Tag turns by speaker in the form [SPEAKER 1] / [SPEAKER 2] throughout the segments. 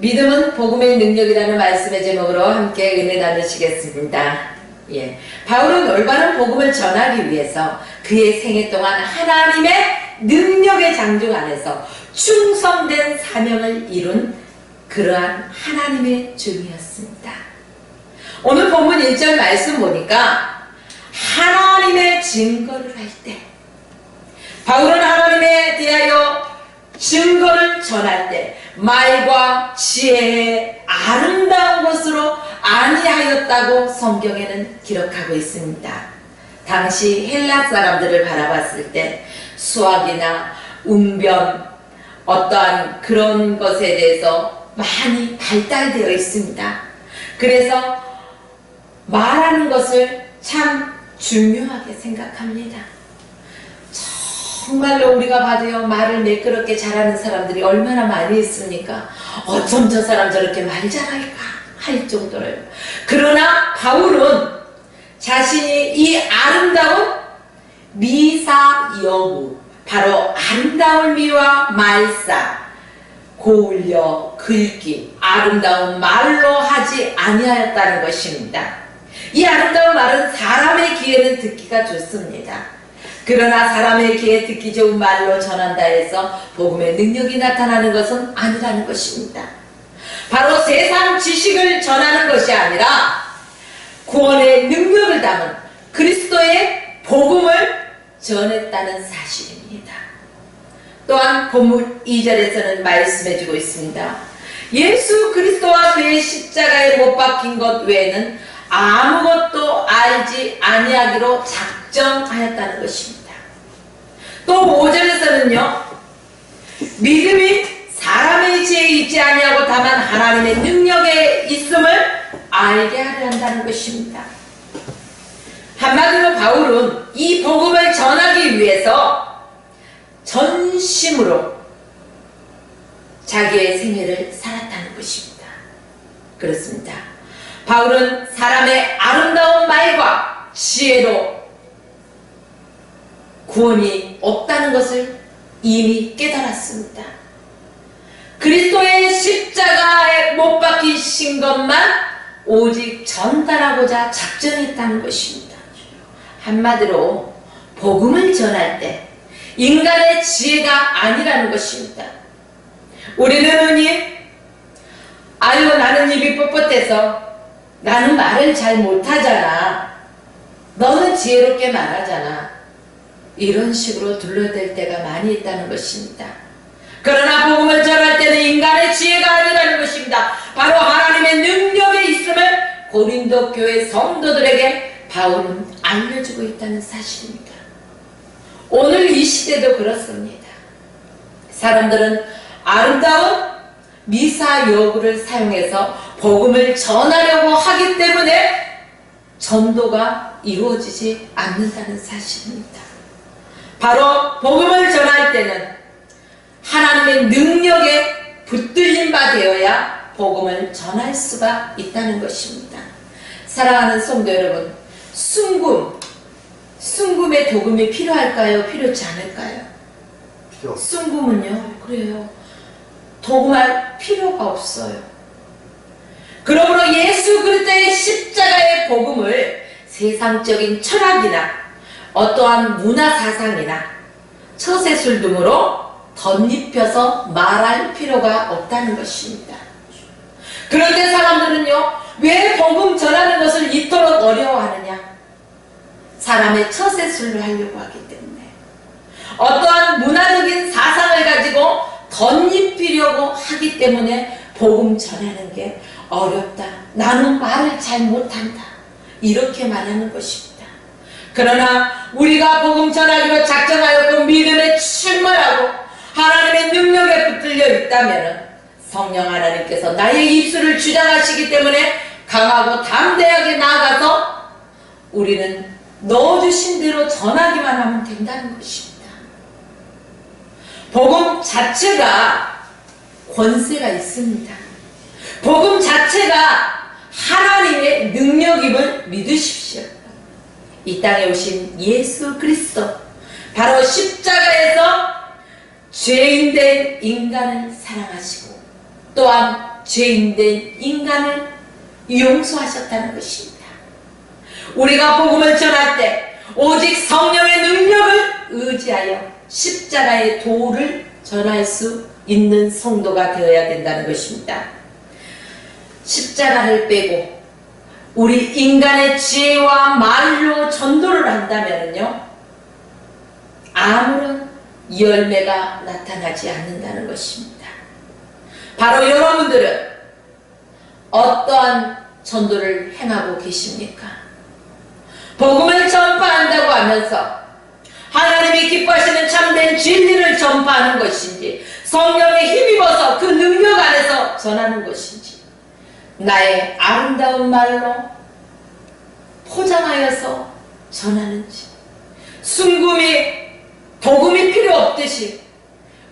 [SPEAKER 1] 믿음은 복음의 능력이라는 말씀의 제목으로 함께 은혜 나누시겠습니다. 바울은 올바른 복음을 전하기 위해서 그의 생애 동안 하나님의 능력의 장중 안에서 충성된 사명을 이룬 그러한 하나님의 종이었습니다. 오늘 본문 1절 말씀 보니까 하나님의 증거를 할 때, 바울은 하나님에 대하여 증거를 전할 때 말과 지혜의 아름다운 것으로 아니하였다고 성경에는 기록하고 있습니다. 당시 헬라 사람들을 바라봤을 때 수학이나 웅변, 어떠한 그런 것에 대해서 많이 발달되어 있습니다. 그래서 말하는 것을 참 중요하게 생각합니다. 정말로 우리가 봐도요, 말을 매끄럽게 잘하는 사람들이 얼마나 많이 있습니까? 어쩜 저 사람 저렇게 말 잘할까 할 정도로요. 그러나 바울은 자신이 이 아름다운 미사여구, 바로 아름다운 미와 말사, 고울려 글귀, 아름다운 말로 하지 아니하였다는 것입니다. 이 아름다운 말은 사람의 귀에는 듣기가 좋습니다. 그러나 사람의 귀에 듣기 좋은 말로 전한다 해서 복음의 능력이 나타나는 것은 아니라는 것입니다. 바로 세상 지식을 전하는 것이 아니라 구원의 능력을 담은 그리스도의 복음을 전했다는 사실입니다. 또한 본문 2절에서는 말씀해주고 있습니다. 예수 그리스도와 그의 십자가에 못 박힌 것 외에는 아무것도 알지 아니하기로 작정하였다는 것입니다. 또 5절에서는요, 믿음이 사람의 지혜에 있지 아니하고 다만 하나님의 능력에 있음을 알게 하려 한다는 것입니다. 한마디로 바울은 이 복음을 전하기 위해서 전심으로 자기의 생애를 살았다는 것입니다. 그렇습니다. 바울은 사람의 아름다운 말과 지혜로 구원이 없다는 것을 이미 깨달았습니다. 그리스도의 십자가에 못 박히신 것만 오직 전달하고자 작정했다는 것입니다. 한마디로 복음을 전할 때 인간의 지혜가 아니라는 것입니다. 우리는 흔히 아유, 나는 입이 뻣뻣해서 나는 말을 잘 못하잖아, 너는 지혜롭게 말하잖아, 이런 식으로 둘러댈 때가 많이 있다는 것입니다. 그러나 복음을 전할 때는 인간의 지혜가 아니라는 것입니다. 바로 하나님의 능력에 있음을 고린도 교회 성도들에게 바울은 알려주고 있다는 사실입니다. 오늘 이 시대도 그렇습니다. 사람들은 아름다운 미사여구를 사용해서 복음을 전하려고 하기 때문에 전도가 이루어지지 않는다는 사실입니다. 바로 복음을 전할 때는 하나님의 능력에 붙들린 바 되어야 복음을 전할 수가 있다는 것입니다. 사랑하는 성도 여러분, 순금의 도금이 필요할까요? 필요치 않을까요?
[SPEAKER 2] 필요.
[SPEAKER 1] 순금은요, 그래요, 도금할 필요가 없어요. 그러므로 예수 그리스도의 십자가의 복음을 세상적인 철학이나 어떠한 문화사상이나 처세술 등으로 덧입혀서 말할 필요가 없다는 것입니다. 그런데 사람들은요, 왜 복음 전하는 것을 이토록 어려워하느냐? 사람의 처세술을 하려고 하기 때문에, 어떠한 문화적인 사상을 가지고 덧입히려고 하기 때문에 복음 전하는 게 어렵다, 나는 말을 잘 못한다, 이렇게 말하는 것입니다. 그러나 우리가 복음 전하기로 작정하였고 믿음에 출몰하고 하나님의 능력에 붙들려 있다면 성령 하나님께서 나의 입술을 주장하시기 때문에 강하고 담대하게 나아가서 우리는 넣어주신 대로 전하기만 하면 된다는 것입니다. 복음 자체가 권세가 있습니다. 복음 자체가 하나님의 능력임을 믿으십시오. 이 땅에 오신 예수 그리스도, 바로 십자가에서 죄인된 인간을 사랑하시고 또한 죄인된 인간을 용서하셨다는 것입니다. 우리가 복음을 전할 때 오직 성령의 능력을 의지하여 십자가의 도를 전할 수 있는 성도가 되어야 된다는 것입니다. 십자가를 빼고 우리 인간의 지혜와 말로 전도를 한다면요, 아무런 열매가 나타나지 않는다는 것입니다. 바로 여러분들은 어떠한 전도를 행하고 계십니까? 복음을 전파한다고 하면서 하나님이 기뻐하시는 참된 진리를 전파하는 것인지, 성령에 힘입어서 그 능력 안에서 전하는 것인지, 나의 아름다운 말로 포장하여서 전하는지, 순금이 도금이 필요 없듯이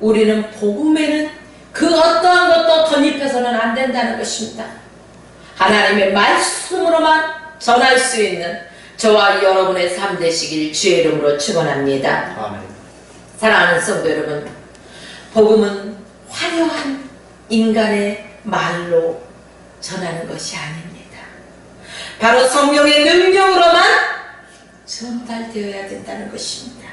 [SPEAKER 1] 우리는 복음에는 그 어떠한 것도 덧입혀서는 안 된다는 것입니다. 하나님의 말씀으로만 전할 수 있는 저와 여러분의 삶 되시길 주의 이름으로 축원합니다.
[SPEAKER 2] 아멘.
[SPEAKER 1] 사랑하는 성도 여러분, 복음은 화려한 인간의 말로 전하는 것이 아닙니다. 바로 성령의 능력으로만 전달되어야 된다는 것입니다.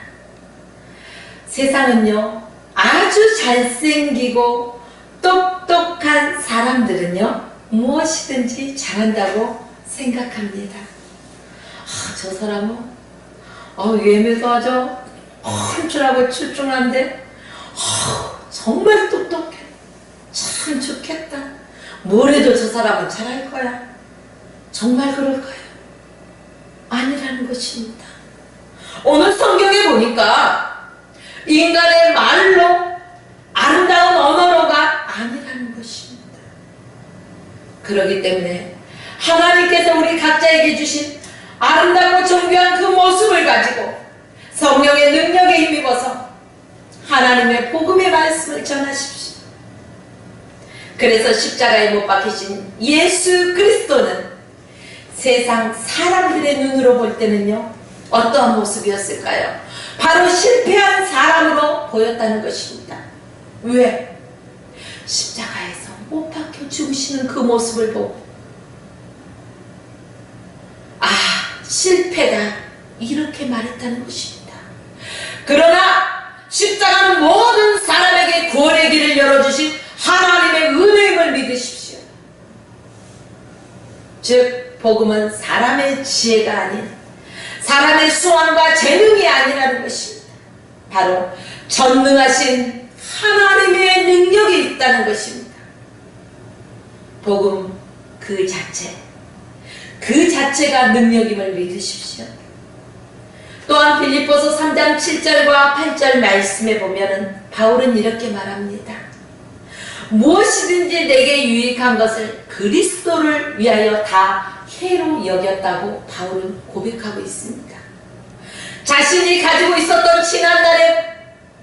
[SPEAKER 1] 세상은요, 아주 잘생기고 똑똑한 사람들은요, 무엇이든지 잘한다고 생각합니다. 저 사람은 예매도 아주 훌륭하고 출중한데 정말 똑똑해, 참 좋겠다, 뭘 해도 저 사람은 잘할 거야. 정말 그럴까요? 아니라는 것입니다. 오늘 성경에 보니까 인간의 말로 아름다운 언어로가 아니라는 것입니다. 그렇기 때문에 하나님께서 우리 각자에게 주신 아름답고 정교한 그 모습을 가지고 성령의 능력에 힘입어서 하나님의 복음의 말씀을 전하십시오. 그래서 십자가에 못 박히신 예수 그리스도는 세상 사람들의 눈으로 볼 때는요, 어떠한 모습이었을까요? 바로 실패한 사람으로 보였다는 것입니다. 왜? 십자가에서 못 박혀 죽으시는 그 모습을 보고, 실패다, 이렇게 말했다는 것입니다. 그러나 십자가는 모든 사람에게 구원의 길을 열어주신 하나님의 은혜임을 믿으십시오. 즉, 복음은 사람의 지혜가 아닌, 사람의 수완과 재능이 아니라는 것입니다. 바로 전능하신 하나님의 능력이 있다는 것입니다. 복음 그 자체가 능력임을 믿으십시오. 또한 빌립보서 3장 7절과 8절 말씀에 보면은 바울은 이렇게 말합니다. 무엇이든지 내게 유익한 것을 그리스도를 위하여 다 해로 여겼다고 바울은 고백하고 있습니다. 자신이 가지고 있었던 지난날의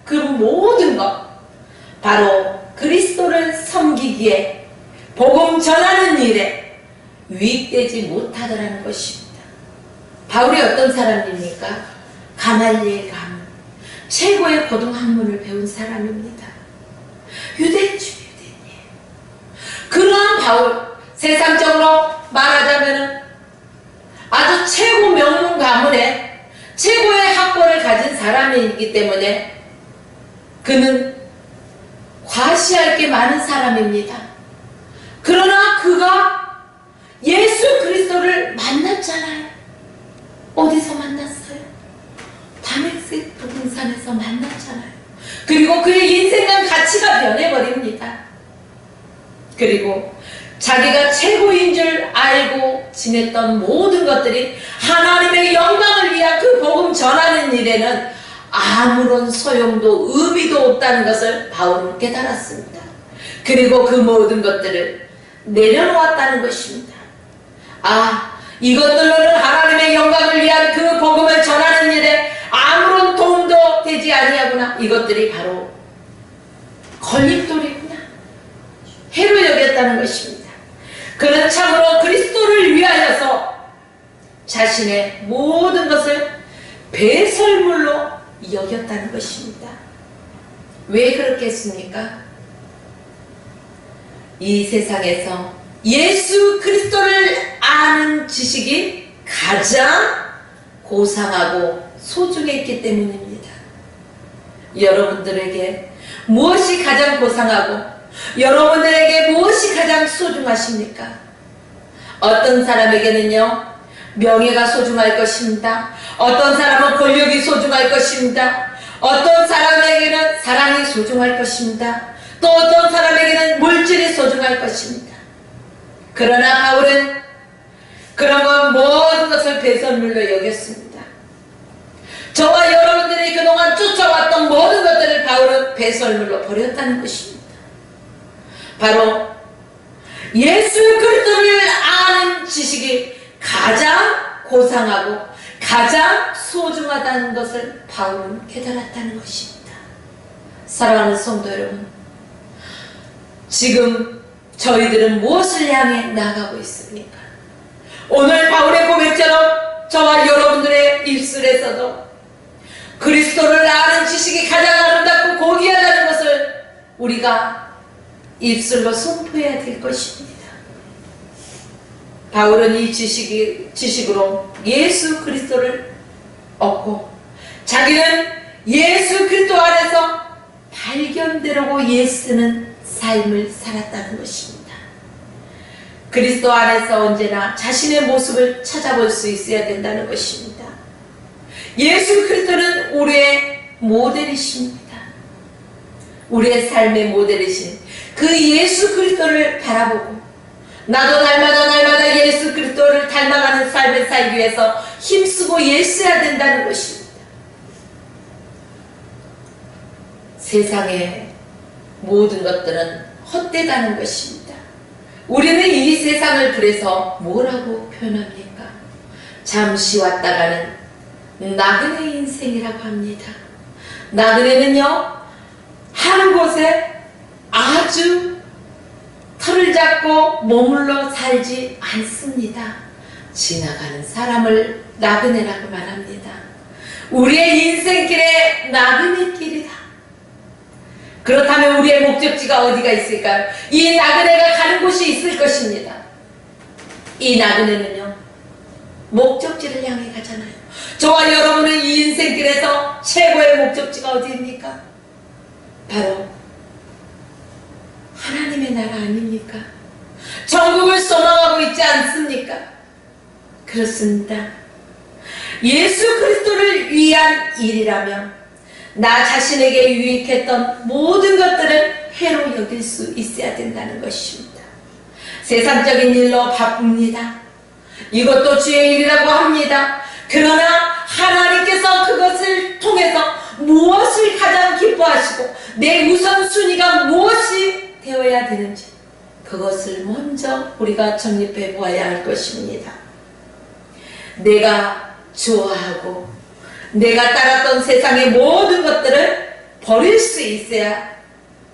[SPEAKER 1] 그 모든 것, 바로 그리스도를 섬기기에, 복음 전하는 일에 유익되지 못하더라는 것입니다. 바울이 어떤 사람입니까? 가말리엘 가문, 최고의 고등학문을 배운 사람입니다. 유대인이에요. 그러한 바울, 세상적으로 말하자면 아주 최고 명문 가문의 최고의 학벌을 가진 사람이기 때문에 그는 과시할 게 많은 사람입니다. 그러나 그가 예수 그리스도를 만났잖아요. 어디서 만났어요? 다메섹 부근산에서 만났잖아요. 그리고 그의 인생관 가치가 변해버립니다. 그리고 자기가 최고인 줄 알고 지냈던 모든 것들이 하나님의 영광을 위한 그 복음 전하는 일에는 아무런 소용도 의미도 없다는 것을 바울은 깨달았습니다. 그리고 그 모든 것들을 내려놓았다는 것입니다. 이것들로는 하나님의 영광을 위한 그 복음을 전하는 일에 아무런 도움도 되지 아니하구나. 이것들이 바로 걸림돌이구나, 해로 여겼다는 것입니다. 그는 참으로 그리스도를 위하여서 자신의 모든 것을 배설물로 여겼다는 것입니다. 왜 그렇게 했습니까? 이 세상에서 예수 그리스도를 아는 지식이 가장 고상하고 소중했기 때문입니다. 여러분들에게 무엇이 가장 고상하고 여러분들에게 무엇이 가장 소중하십니까? 어떤 사람에게는요, 명예가 소중할 것입니다. 어떤 사람은 권력이 소중할 것입니다. 어떤 사람에게는 사랑이 소중할 것입니다. 또 어떤 사람에게는 물질이 소중할 것입니다. 그러나 바울은 그런 것 모든 것을 배설물로 여겼습니다. 저와 여러분들이 그동안 쫓아왔던 모든 것들을 바울은 배설물로 버렸다는 것입니다. 바로 예수 그리스도를 아는 지식이 가장 고상하고 가장 소중하다는 것을 바울은 깨달았다는 것입니다. 사랑하는 성도 여러분, 지금 저희들은 무엇을 향해 나가고 있습니까? 오늘 바울의 고백처럼 저와 여러분들의 입술에서도 그리스도를 아는 지식이 가장 아름답고 고귀하다는 것을 우리가 입술로 선포해야 될 것입니다. 바울은 이 지식으로 예수 그리스도를 얻고 자기는 예수 그리스도 안에서 발견되려고 예쓰는 삶을 살았다는 것입니다. 그리스도 안에서 언제나 자신의 모습을 찾아볼 수 있어야 된다는 것입니다. 예수 그리스도는 우리의 모델이십니다. 우리의 삶의 모델이신 그 예수 그리스도를 바라보고 나도 날마다 예수 그리스도를 닮아가는 삶을 살기 위해서 힘쓰고 예써야 된다는 것입니다. 세상의 모든 것들은 헛되다는 것입니다. 우리는 이 세상을 그래서 뭐라고 표현합니까? 잠시 왔다가는 나그네 인생이라고 합니다. 나그네는요, 한 곳에 아주 털을 잡고 머물러 살지 않습니다. 지나가는 사람을 나그네라고 말합니다. 우리의 인생길에 나그네길이다. 그렇다면 우리의 목적지가 어디가 있을까요? 이 나그네가 가는 곳이 있을 것입니다. 이 나그네는요, 목적지를 향해 가잖아요. 저와 여러분은 이 인생길에서 최고의 목적지가 어디입니까? 바로 하나님의 나라 아닙니까? 천국을 소망하고 있지 않습니까? 그렇습니다. 예수 그리스도를 위한 일이라면 나 자신에게 유익했던 모든 것들을 해로 여길 수 있어야 된다는 것입니다. 세상적인 일로 바쁩니다. 이것도 주의 일이라고 합니다. 그러나 하나님께서 그것을 통해서 무엇을 가장 기뻐하시고 내 우선순위가 무엇이 되어야 되는지 그것을 먼저 우리가 정립해 보아야 할 것입니다. 내가 좋아하고 내가 따랐던 세상의 모든 것들을 버릴 수 있어야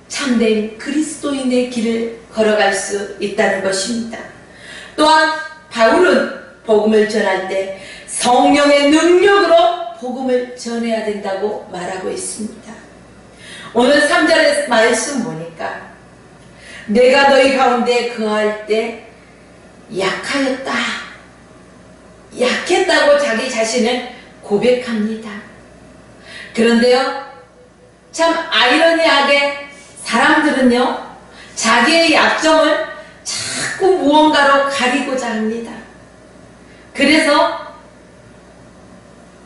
[SPEAKER 1] 참된 그리스도인의 길을 걸어갈 수 있다는 것입니다. 또한 바울은 복음을 전할 때 성령의 능력으로 복음을 전해야 된다고 말하고 있습니다. 오늘 3절의 말씀 보니까 내가 너희 가운데 거할 때 약하였다, 약했다고 자기 자신을 고백합니다. 그런데요, 참 아이러니하게 사람들은요, 자기의 약점을 자꾸 무언가로 가리고자 합니다. 그래서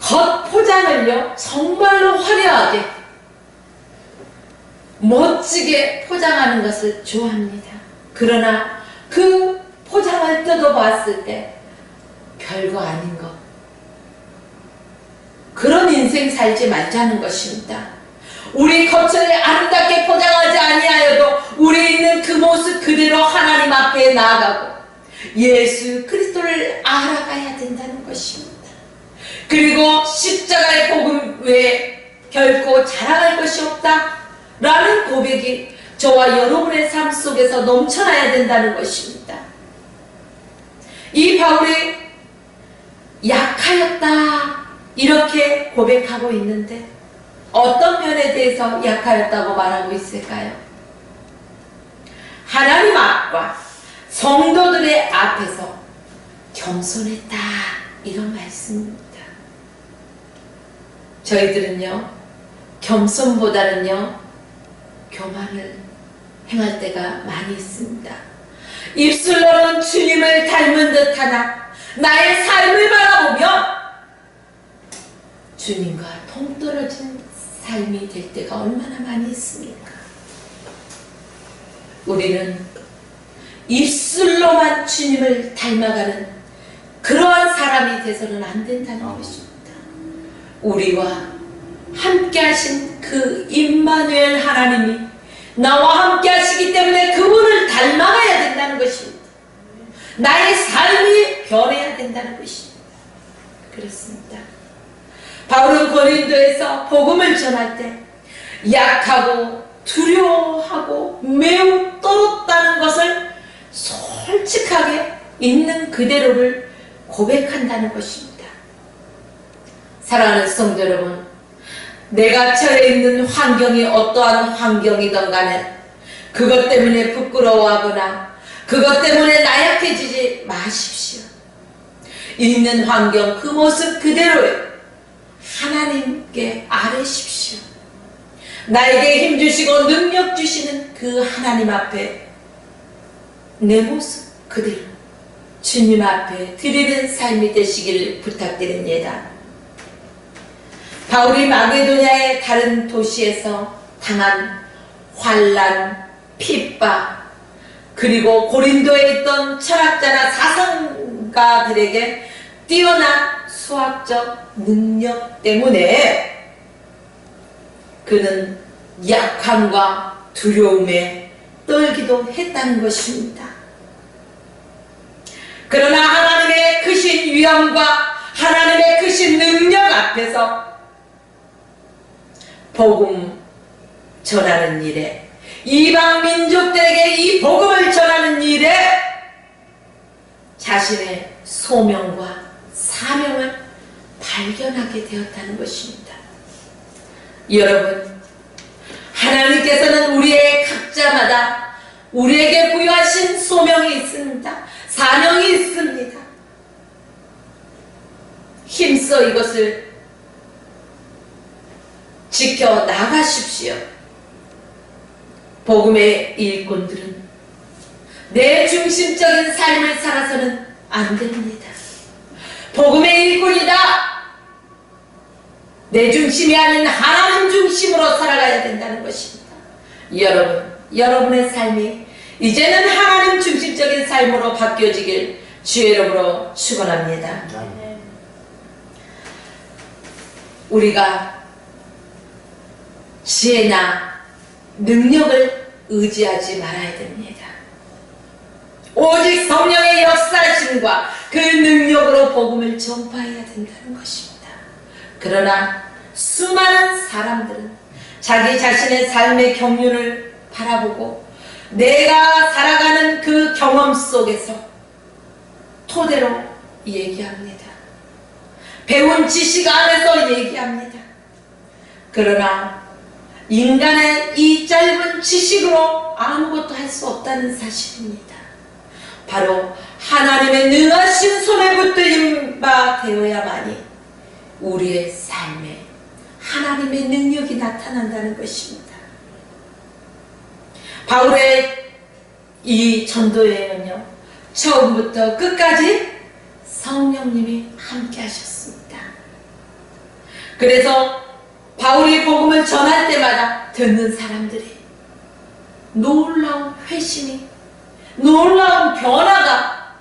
[SPEAKER 1] 겉포장을요, 정말로 화려하게 멋지게 포장하는 것을 좋아합니다. 그러나 그 포장을 뜯어봤을 때 별거 아닌 것, 그런 인생 살지 말자는 것입니다. 우리 겉을 아름답게 포장하지 아니하여도 우리 있는 그 모습 그대로 하나님 앞에 나아가고 예수 그리스도를 알아가야 된다는 것입니다. 그리고 십자가의 복음 외에 결코 자랑할 것이 없다 라는 고백이 저와 여러분의 삶 속에서 넘쳐나야 된다는 것입니다. 이 바울이 약하였다 이렇게 고백하고 있는데 어떤 면에 대해서 약하였다고 말하고 있을까요? 하나님 앞과 성도들의 앞에서 겸손했다, 이런 말씀입니다. 저희들은요, 겸손보다는요, 교만을 행할 때가 많이 있습니다. 입술로는 주님을 닮은 듯하나 나의 삶을 바라보며 주님과 동떨어진 삶이 될 때가 얼마나 많이 있습니까? 우리는 입술로만 주님을 닮아가는 그러한 사람이 돼서는 안 된다는 것입니다. 우리와 함께 하신 그 임마누엘 하나님이 나와 함께 하시기 때문에 그분을 닮아가야 된다는 것입니다. 나의 삶이 변해야 된다는 것입니다. 그렇습니다. 바울은 고린도에서 복음을 전할 때 약하고 두려워하고 매우 떨었다는 것을 솔직하게 있는 그대로를 고백한다는 것입니다. 사랑하는 성도 여러분, 내가 처해 있는 환경이 어떠한 환경이든 간에 그것 때문에 부끄러워하거나 그것 때문에 나약해지지 마십시오. 있는 환경 그 모습 그대로에 하나님께 아뢰십시오. 나에게 힘 주시고 능력 주시는 그 하나님 앞에 내 모습 그대로 주님 앞에 드리는 삶이 되시기를 부탁드립니다. 바울이 마게도냐의 다른 도시에서 당한 환난, 핍박, 그리고 고린도에 있던 철학자나 사상가들에게 뛰어난 수학적 능력 때문에 그는 약함과 두려움에 떨기도 했다는 것입니다. 그러나 하나님의 크신 위엄과 하나님의 크신 능력 앞에서 복음 전하는 일에, 이방 민족들에게 이 복음을 전하는 일에 자신의 소명과 사명을 발견하게 되었다는 것입니다. 여러분, 하나님께서는 우리의 각자마다 우리에게 부여하신 소명이 있습니다. 사명이 있습니다. 힘써 이것을 지켜 나가십시오. 복음의 일꾼들은 내 중심적인 삶을 살아서는 안 됩니다. 복음의 일꾼이다. 내 중심이 아닌 하나님 중심으로 살아가야 된다는 것입니다. 여러분, 여러분의 삶이 이제는 하나님 중심적인 삶으로 바뀌어지길 주의 이름으로 축원합니다. 우리가 지혜나 능력을 의지하지 말아야 됩니다. 오직 성령의 역사심과 그 능력으로 복음을 전파해야 된다는 것입니다. 그러나 수많은 사람들은 자기 자신의 삶의 경륜을 바라보고 내가 살아가는 그 경험 속에서 토대로 얘기합니다. 배운 지식 안에서 얘기합니다. 그러나 인간의 이 짧은 지식으로 아무것도 할 수 없다는 사실입니다. 바로 하나님의 능하신 손에 붙들린 바 되어야만이 우리의 삶에 하나님의 능력이 나타난다는 것입니다. 바울의 이 전도여행은요, 처음부터 끝까지 성령님이 함께 하셨습니다. 그래서 바울이 복음을 전할 때마다 듣는 사람들이 놀라운 회심이, 놀라운 변화가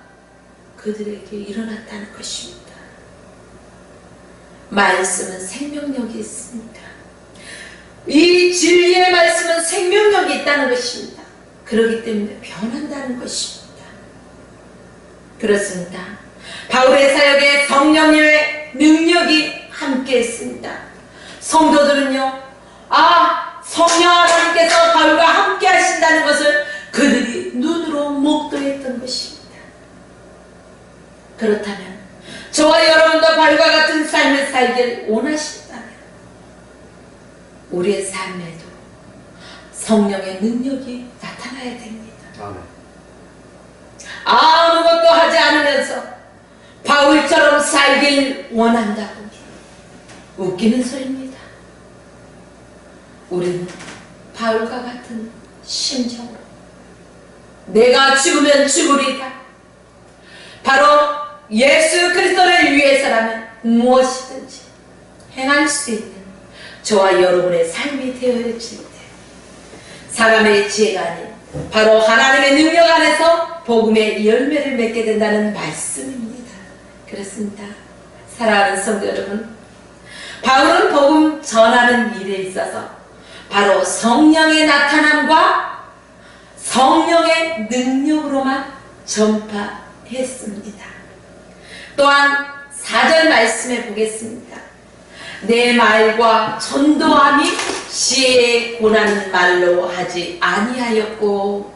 [SPEAKER 1] 그들에게 일어났다는 것입니다. 말씀은 생명력이 있습니다. 이 진리의 말씀은 생명력이 있다는 것입니다. 그렇기 때문에 변한다는 것입니다. 그렇습니다. 바울의 사역에 성령의 능력이 함께 했습니다. 성도들은요, 성령 하나님께서 바울과 함께 하신다는 것을 그들이 눈으로 목도했던 것입니다. 그렇다면 저와 여러분도 바울과 같은 삶을 살길 원하신다면 우리의 삶에도 성령의 능력이 나타나야 됩니다.
[SPEAKER 2] 아멘.
[SPEAKER 1] 아무것도 하지 않으면서 바울처럼 살길 원한다고. 웃기는 소리입니다. 우리는 바울과 같은 심정으로 내가 죽으면 죽으리다. 바로 예수 그리스도를 위해서라면 무엇이든지 행할 수 있는 저와 여러분의 삶이 되어질 때 사람의 지혜가 아닌 바로 하나님의 능력 안에서 복음의 열매를 맺게 된다는 말씀입니다. 그렇습니다. 사랑하는 성도 여러분, 바울은 복음 전하는 일에 있어서 바로 성령의 나타남과 성령의 능력으로만 전파했습니다. 또한 4절 말씀에 보겠습니다. 내 말과 전도함이 지혜에 고난 말로 하지 아니하였고,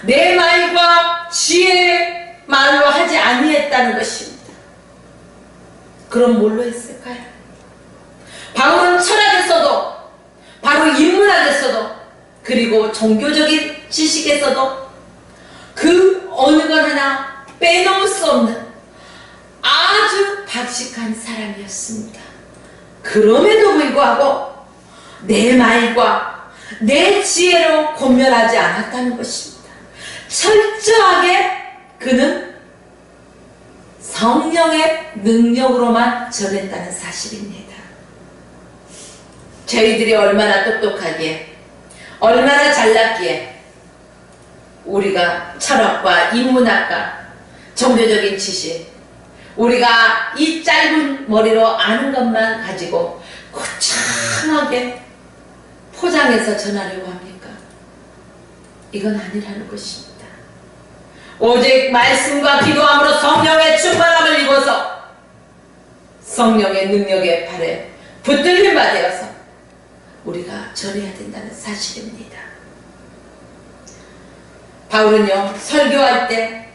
[SPEAKER 1] 내 말과 지혜의 말로 하지 아니했다는 것입니다. 그럼 뭘로 했을까요? 바울은 철학에서도, 바로 인문학에서도, 그리고 종교적인 지식에서도 그 어느 것 하나 빼놓을 수 없는 아주 박식한 사람이었습니다. 그럼에도 불구하고 내 말과 내 지혜로 권면하지 않았다는 것입니다. 철저하게 그는 성령의 능력으로만 전했다는 사실입니다. 저희들이 얼마나 똑똑하기에, 얼마나 잘났기에 우리가 철학과 인문학과 종교적인 지식, 우리가 이 짧은 머리로 아는 것만 가지고 거창하게 포장해서 전하려고 합니까? 이건 아니라는 것입니다. 오직 말씀과 기도함으로 성령의 충만함을 입어서 성령의 능력의 발에 붙들림 받아서 우리가 전해야 된다는 사실입니다. 바울은요, 설교할 때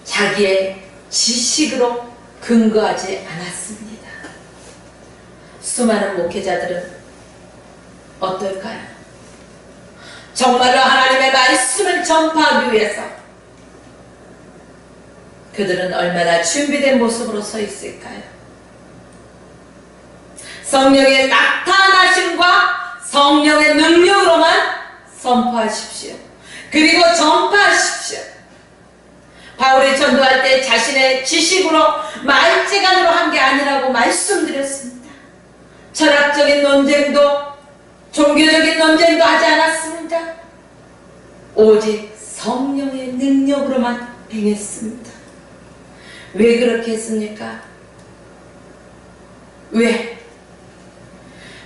[SPEAKER 1] 자기의 지식으로 근거하지 않았습니다. 수많은 목회자들은 어떨까요? 정말로 하나님의 말씀을 전파하기 위해서 그들은 얼마나 준비된 모습으로 서 있을까요? 성령의 나타나심과 성령의 능력으로만 선포하십시오. 그리고 전파하십시오. 바울이 전도할 때 자신의 지식으로 말재간으로 한 게 아니라고 말씀드렸습니다. 철학적인 논쟁도 종교적인 논쟁도 하지 않았습니다. 오직 성령의 능력으로만 행했습니다. 왜 그렇게 했습니까? 왜?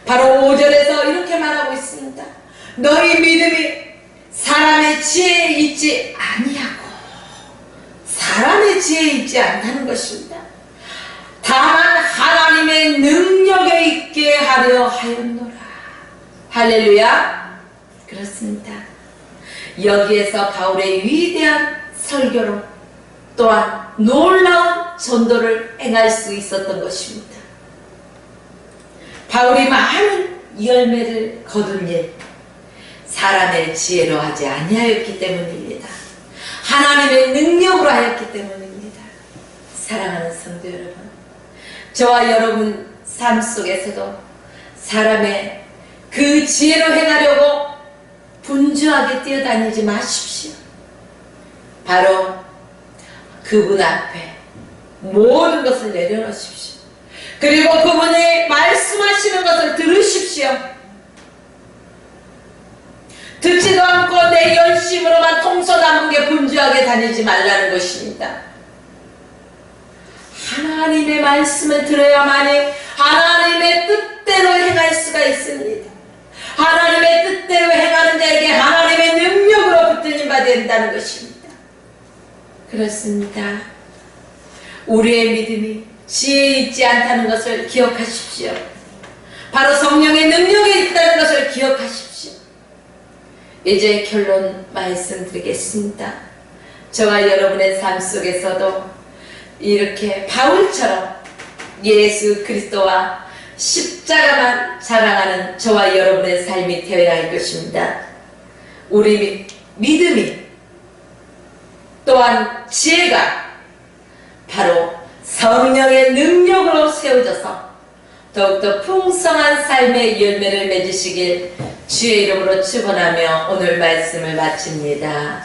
[SPEAKER 1] 바로 5절에서 이렇게 말하고 있습니다. 너희 믿음이 사람의 지혜에 있지 아니하고, 사람의 지혜에 있지 않다는 것입니다. 다만 하나님의 능력에 있게 하려 하였노라. 할렐루야. 그렇습니다. 여기에서 바울의 위대한 설교로 또한 놀라운 전도를 행할 수 있었던 것입니다. 바울이 많은 열매를 거둔 일, 사람의 지혜로 하지 아니하였기 때문입니다. 하나님의 능력으로 하였기 때문입니다. 사랑하는 성도 여러분, 저와 여러분 삶 속에서도 사람의 그 지혜로 행하려고 분주하게 뛰어다니지 마십시오. 바로 그분 앞에 모든 것을 내려놓으십시오. 그리고 그분이 말씀하시는 것을 들으십시오. 듣지도 않고 내 열심으로만 통솔하는 게 분주하게 다니지 말라는 것입니다. 하나님의 말씀을 들어야만이 하나님의 뜻대로 행할 수가 있습니다. 하나님의 뜻대로 행하는 자에게 하나님의 능력으로 붙들림 받아야 된다는 것입니다. 그렇습니다. 우리의 믿음이 지혜에 있지 않다는 것을 기억하십시오. 바로 성령의 능력에 있다는 것을 기억하십시오. 이제 결론 말씀드리겠습니다. 저와 여러분의 삶 속에서도 이렇게 바울처럼 예수 그리스도와 십자가만 자랑하는 저와 여러분의 삶이 되어야 할 것입니다. 우리 믿음이 또한 지혜가 바로 성령의 능력으로 세워져서 더욱더 풍성한 삶의 열매를 맺으시길 주의 이름으로 축원하며 오늘 말씀을 마칩니다.